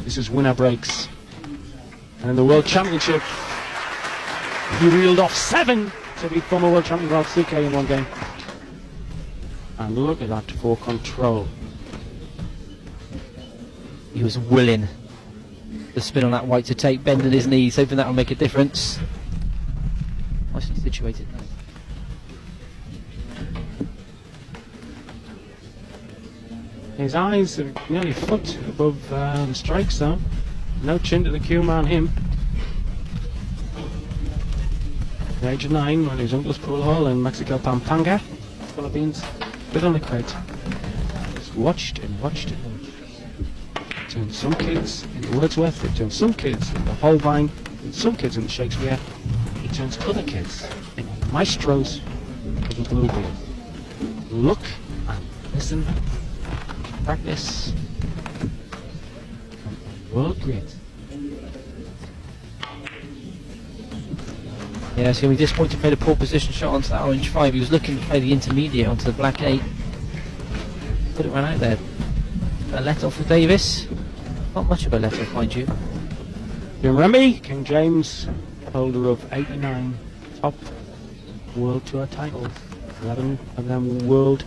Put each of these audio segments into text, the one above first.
This is winner breaks. And in the World Championship, he reeled off 7 to be former World Champion Ralph CK in one game. And look at that for control. He was willing the spin on that white to take, bending his knees, hoping that will make a difference. Nicely situated now. His eyes are nearly a foot above the strike zone. No chin to the cue man, him. At the age of 9, when his uncle's pool hall in Mexico, Pampanga, Philippines, bit on the crate. Just watched and watched and watched. It turned some kids into Wordsworth, it turned some kids into Holbein, and some kids into Shakespeare. It turns other kids into maestros of the Bluebeard. Look and listen. Practice. World great. Yeah, it's going to be disappointing to play the poor position shot onto that orange 5. He was looking to play the intermediate onto the black 8. Put it right out there. A let off for Davis. Not much of a let off, mind you. Jim Remy, King James, holder of 89 top World Tour titles. 11 of them World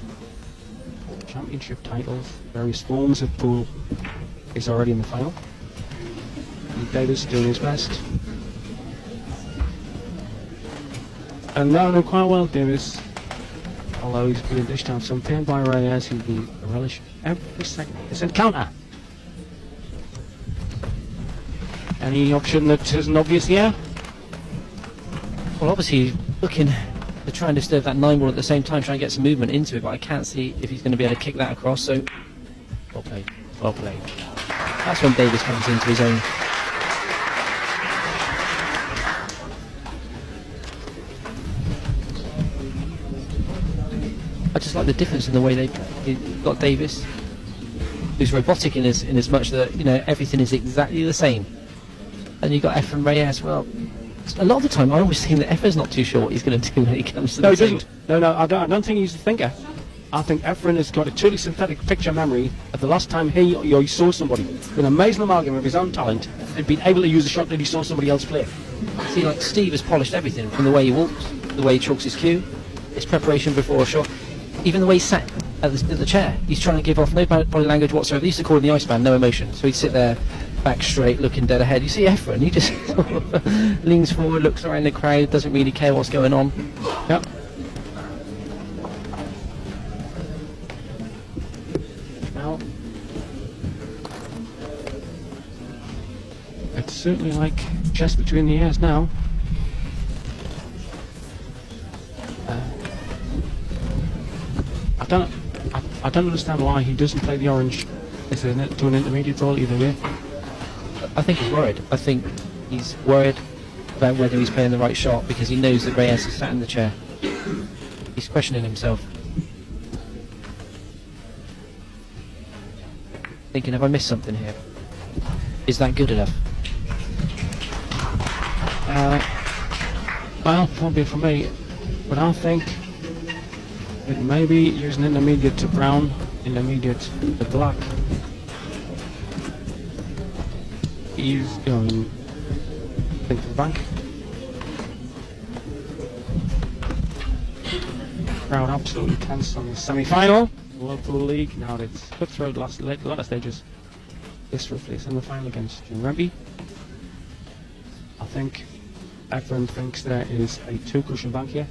Championship titles, various forms of pool. Is already in the final. And Davis doing his best. And known him quite well, Davis. Although he's being dished out some pain by Reyes, he'll be a relish every second. It's encounter. Any option that isn't obvious here? Well, obviously looking to try and disturb that 9 ball at the same time, trying to get some movement into it, but I can't see if he's going to be able to kick that across, so well played, well played. That's when Davis comes into his own. I just like the difference in the way they've got Davis, who's robotic in as much that, you know, everything is exactly the same. And you've got Efren Reyes. Well, a lot of the time I always think that Efren's not too sure what he's going to do when he comes to the table. No, he doesn't. No, I don't think he's a thinker. I think Efren has got a truly synthetic picture memory of the last time he or he saw somebody with an amazing amalgam of his own talent and been able to use a shot that he saw somebody else play. See, like Steve has polished everything from the way he walks, the way he chalks his cue, his preparation before a shot, even the way he sat at the chair. He's trying to give off no body language whatsoever. They used to call him the Iceman, no emotion. So he'd sit there, back straight, looking dead ahead. You see Efren, he just leans forward, looks around the crowd, doesn't really care what's going on. Yep. Now, it's certainly like chest between the ears now. I don't understand why he doesn't play the orange. Is it to an intermediate ball either way? I think he's worried. I think he's worried about whether he's playing the right shot because he knows that Reyes is sat in the chair. He's questioning himself. Thinking, have I missed something here? Is that good enough? Well, probably for me, but I think that maybe using intermediate to brown, intermediate to black. He's going, I think, to the bank. Crowd absolutely tense on the semi-final. World Pool League. Now it's cutthroat last latter stages. This roughly semi-final against Jim Remby. I think Efren thinks there is a 2-cushion bank here.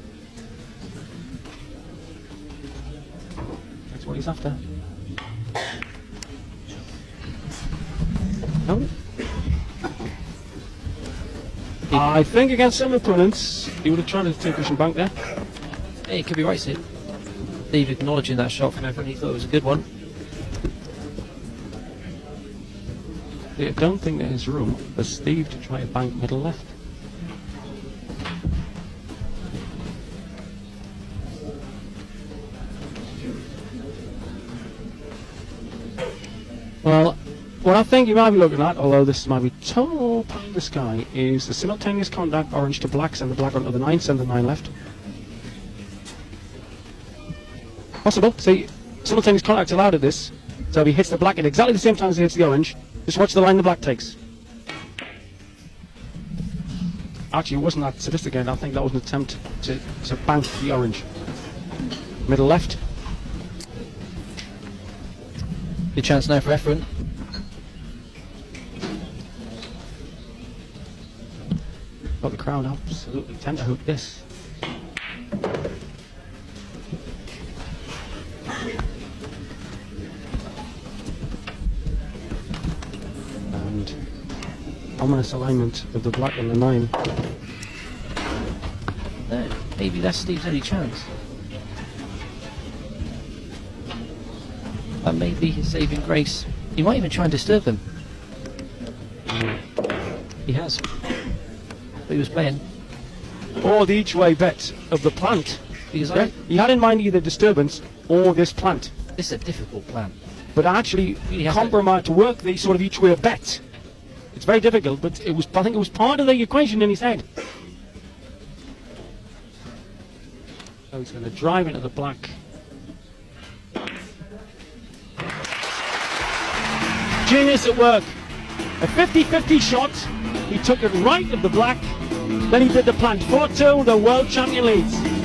That's what he's after. No. I think against some opponents he would have tried a 2-cushion bank there. Yeah, he could be right, Sid. Steve acknowledging that shot from Efren, he thought it was a good one. I don't think there is room for Steve to try a bank middle left. Well, what I think you might be looking at, although this might be total pie in the sky, is the simultaneous contact orange to black, send the black onto the 9, send the 9 left. Possible. See, simultaneous contact allowed at this, so if he hits the black at exactly the same time as he hits the orange, Just watch the line the black takes. Actually, it wasn't that sophisticated. I think that was an attempt to bank the orange. Middle left. Good chance now for Efren. Got the crowd absolutely tenterhook this. And ominous alignment of the black and the 9. No, maybe that's Steve's only chance. That may be his saving grace. He might even try and disturb them. He has. But he was playing. Or the each way bet of the plant. Because He had in mind either disturbance or this plant. this is a difficult plan. But actually Really has compromise to work the sort of each way bet. It's very difficult, but I think it was part of the equation in his head. So he's going to drive into the black. Genius at work. A 50-50 shot. He took it right of the black. Then he did the plant. 4-2, the world champion leads.